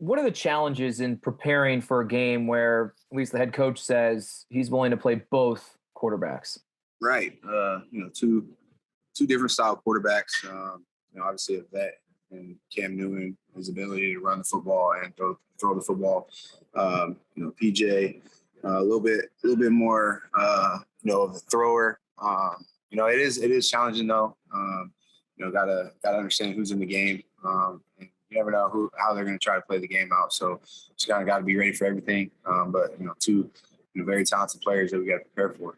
what are the challenges in preparing for a game where at least the head coach says he's willing to play both quarterbacks? Right. Two different style quarterbacks. Obviously a vet and Cam Newton, his ability to run the football and throw the football. PJ, a little bit more, of a thrower. It is challenging though. Gotta understand who's in the game. And you never know how they're going to try to play the game out. So just kind of got to be ready for everything. But two very talented players that we got to prepare for.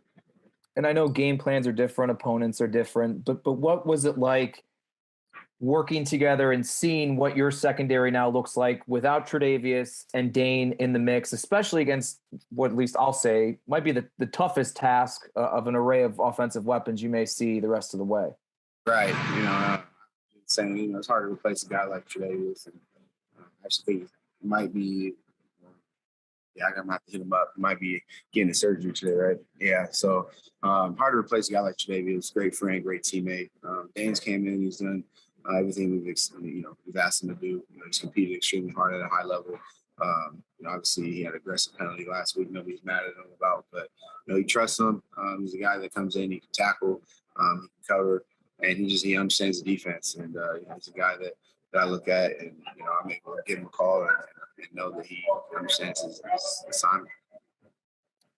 And I know game plans are different, opponents are different, but what was it like working together and seeing what your secondary now looks like without Tre'Davious and Dane in the mix, especially against what at least I'll say might be the toughest task of an array of offensive weapons you may see the rest of the way. Right. Saying, it's hard to replace a guy like Tre'Davious. And I actually think it might be, I'm going to have to hit him up. He might be getting a surgery today, right? Yeah. So hard to replace a guy like Tre'Davious. Great friend, great teammate. Dane's came in. He's done everything we've asked him to do. He's competed extremely hard at a high level. Obviously he had an aggressive penalty last week. Nobody's mad at him about, but he trusts him. He's a guy that comes in, he can tackle, he can cover, and he understands the defense. And he's a guy that I look at, and I'm able to give him a call and know that he understands his assignment.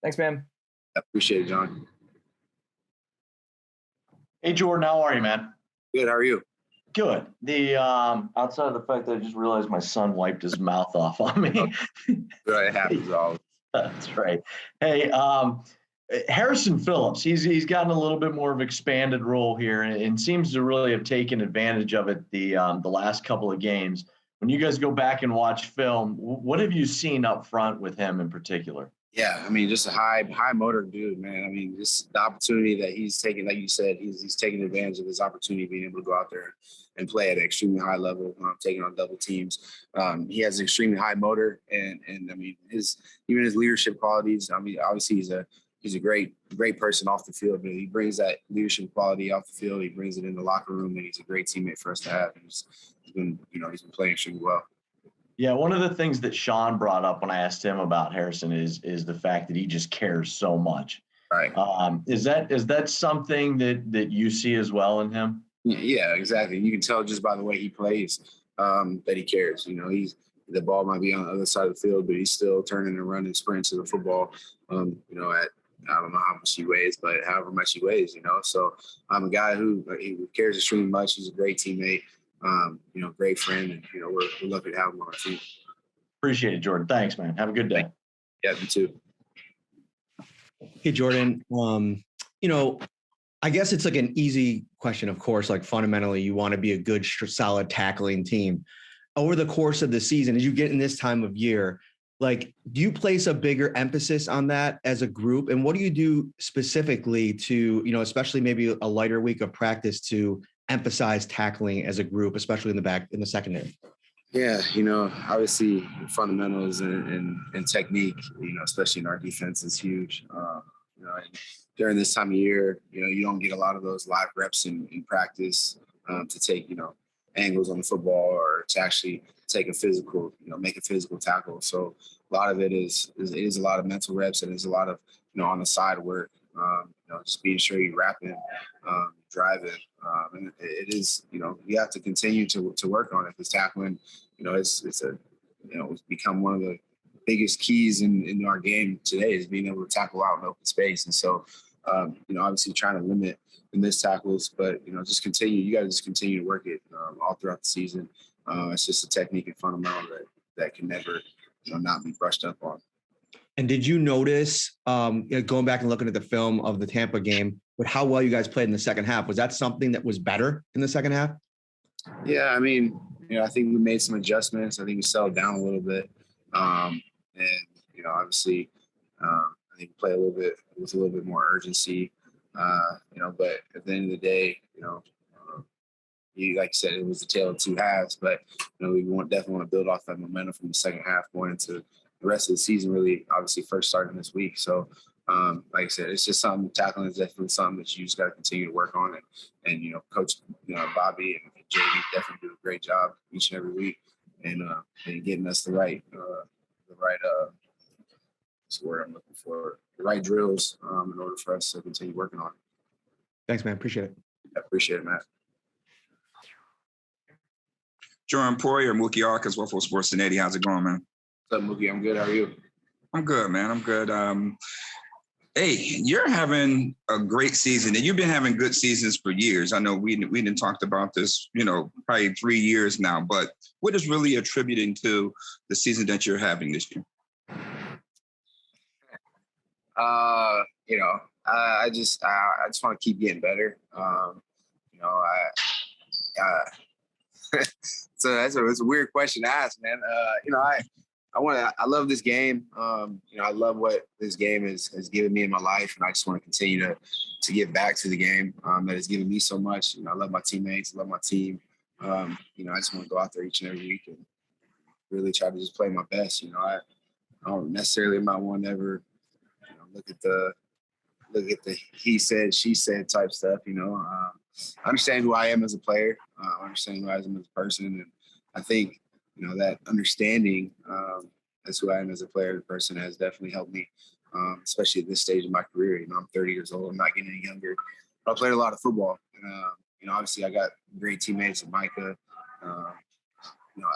Thanks, man. I appreciate it, John. Hey, Jordan, how are you, man? Good. How are you? Good. The outside of the fact that I just realized my son wiped his mouth off on me. It happens always. That's right. Hey, Harrison Phillips, he's gotten a little bit more of an expanded role here and seems to really have taken advantage of it the last couple of games. When you guys go back and watch film, what have you seen up front with him in particular? Yeah, just a high motor dude, man. Just the opportunity that he's taking, like you said, he's taking advantage of his opportunity, being able to go out there and play at an extremely high level, taking on double teams. He has an extremely high motor, and his leadership qualities. Obviously he's a great person off the field, but he brings that leadership quality off the field. He brings it in the locker room, and he's a great teammate for us to have. He's been playing extremely well. Yeah, one of the things that Sean brought up when I asked him about Harrison is the fact that he just cares so much. Right. Is that something that you see as well in him? Yeah, exactly. You can tell just by the way he plays that he cares. The ball might be on the other side of the field, but he's still turning and running sprints to the football. At I don't know how much he weighs, but however much he weighs, So I'm a guy who cares extremely much. He's a great teammate. Great friend, and we're lucky to have him on our team. Appreciate it, Jordan. Thanks, man. Have a good day. Yeah, you too. Hey, Jordan. I guess it's like an easy question, of course. Like fundamentally, you want to be a good, solid tackling team. Over the course of the season, as you get in this time of year, do you place a bigger emphasis on that as a group? And what do you do specifically to, especially maybe a lighter week of practice to emphasize tackling as a group, especially in the secondary? Yeah, obviously fundamentals and technique, especially in our defense is huge. And during this time of year, you don't get a lot of those live reps in practice to take, angles on the football or to actually take a physical, make a physical tackle. So a lot of it is a lot of mental reps, and there's a lot of, on the side work, just being sure you're rapping, driving. And it is, you have to continue to work on it. Because tackling, it's become one of the biggest keys in our game today is being able to tackle out in open space. And so, obviously trying to limit the missed tackles, but, just continue. You got to just continue to work it all throughout the season. It's just a technique and fundamental that can never, not be brushed up on. And did you notice, going back and looking at the film of the Tampa game, with how well you guys played in the second half, was that something that was better in the second half? Yeah, I think we made some adjustments. I think we settled down a little bit. Obviously, I think we played a little bit with a little bit more urgency, but at the end of the day, like you said, it was the tale of two halves, but, we definitely want to build off that momentum from the second half going into the rest of the season, really, obviously first starting this week. So, like I said, it's just something, tackling is definitely something that you just got to continue to work on. And Coach, Bobby and JV definitely do a great job each and every week. and getting us the right what's the word I'm looking for, the right drills in order for us to continue working on it. Thanks, man. Appreciate it. I appreciate it, Matt. Jordan Poyer, Mookie Arcus, Waffle Sports 1080. How's it going, man? What's up, Mookie? I'm good. How are you? I'm good, man. I'm good. Hey, you're having a great season, and you've been having good seasons for years. I know we didn't talked about this, probably 3 years now. But what is really attributing to the season that you're having this year? I just want to keep getting better. So it's a weird question to ask, man. I love this game. I love what this game has given me in my life, and I just want to continue to give back to the game that has given me so much. I love my teammates, I love my team. I just want to go out there each and every week and really try to just play my best. I don't necessarily am not one to ever look at the he said, she said type stuff. I understand who I am as a player. I understand who I am as a person, and I think that understanding as who I am as a player and person has definitely helped me, especially at this stage of my career. I'm 30 years old. I'm not getting any younger. But I played a lot of football. And, obviously I got great teammates with Micah.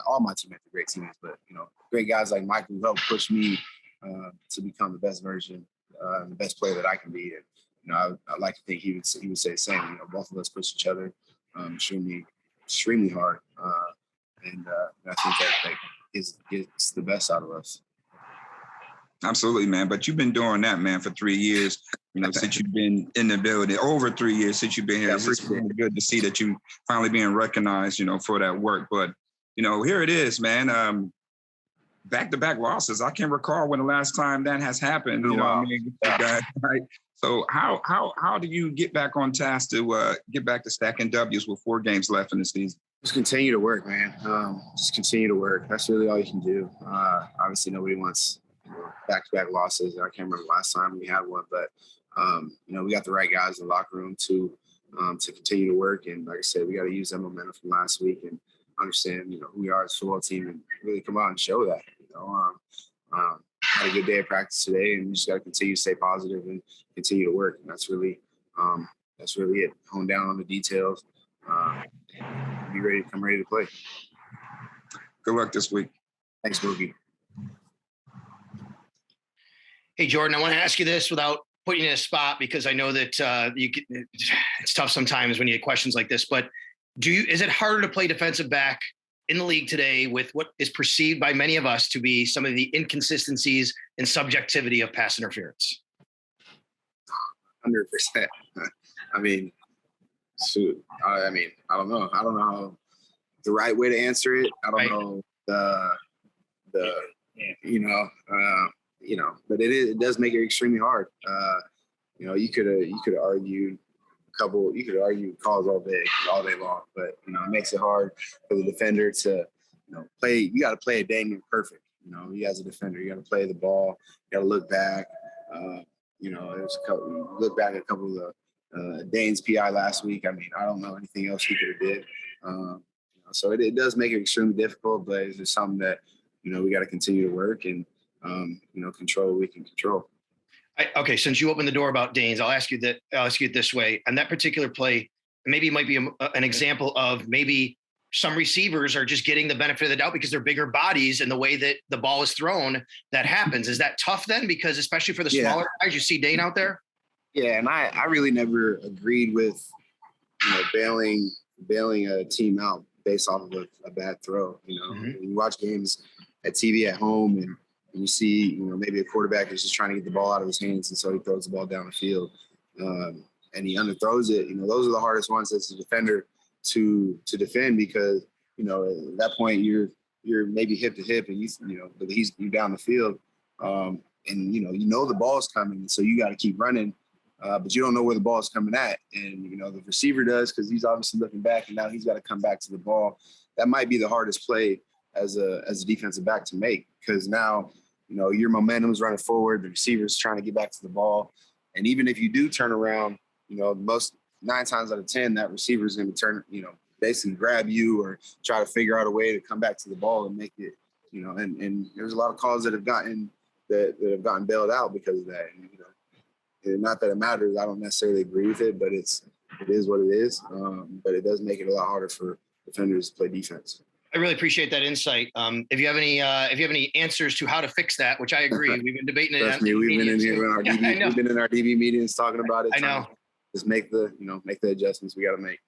All my teammates are great teammates, but, great guys like Micah who helped push me to become the best version, the best player that I can be. And, I like to think he would say the same. Both of us push each other extremely hard. And I think that gets the best out of us. Absolutely, man. But you've been doing that, man, for 3 years, since you've been in the building, over 3 years since you've been here. It's really good to see that you finally being recognized, for that work. But, here it is, man. Back-to-back losses. I can't recall when the last time that has happened. You know what I mean? Guys, right? So how do you get back on task to get back to stacking W's with 4 games left in the season? Just continue to work, man. Just continue to work. That's really all you can do. Obviously, nobody wants back-to-back losses. I can't remember the last time we had one, but we got the right guys in the locker room to continue to work. And like I said, we got to use that momentum from last week and understand, who we are as a football team and really come out and show that. Had a good day of practice today, and we just got to continue to stay positive and continue to work. And that's really it. Hone down on the details. Be ready to play. Good luck this week. Thanks, Mookie. Hey, Jordan, I want to ask you this without putting you in a spot because I know that it's tough sometimes when you get questions like this, but is it harder to play defensive back in the league today with what is perceived by many of us to be some of the inconsistencies and subjectivity of pass interference? 100%. I mean, shoot. I don't know. I don't know the right way to answer it. I don't know but it does make it extremely hard. You could argue calls all day long, but it makes it hard for the defender to play. You got to play it dang near perfect. You as a defender, you got to play the ball. You got to look back. There's look back at a couple of the Dane's PI last week. I don't know anything else he could have did. So it does make it extremely difficult, but it's just something that we got to continue to work and control what we can control. Okay, since you opened the door about Danes, I'll ask you it this way. On that particular play, maybe it might be an example of maybe some receivers are just getting the benefit of the doubt because they're bigger bodies and the way that the ball is thrown, that happens. Is that tough then? Because especially for the smaller guys, you see Dane out there? Yeah, and I really never agreed with bailing a team out based off of a bad throw. When you watch games at TV at home and you see, maybe a quarterback is just trying to get the ball out of his hands, and so he throws the ball down the field, and he underthrows it. Those are the hardest ones as a defender to defend because at that point you're maybe hip to hip, and you're down the field, and the ball's coming, so you got to keep running, but you don't know where the ball is coming at, and the receiver does because he's obviously looking back, and now he's got to come back to the ball. That might be the hardest play as a defensive back to make because now your momentum is running forward, the receiver's trying to get back to the ball, and even if you do turn around, most 9 times out of 10 that receiver is going to turn basically grab you or try to figure out a way to come back to the ball and make it, you know, and there's a lot of calls that have gotten bailed out because of that. And, you know, and not that it matters. I don't necessarily agree with it, but it is what it is. But it does make it a lot harder for defenders to play defense. I really appreciate that insight. If you have any answers to how to fix that, which I agree, we've been debating it. Trust me, we've been in here in our DB, we've been in our DB meetings talking about it. I know. Just make the adjustments we got to make.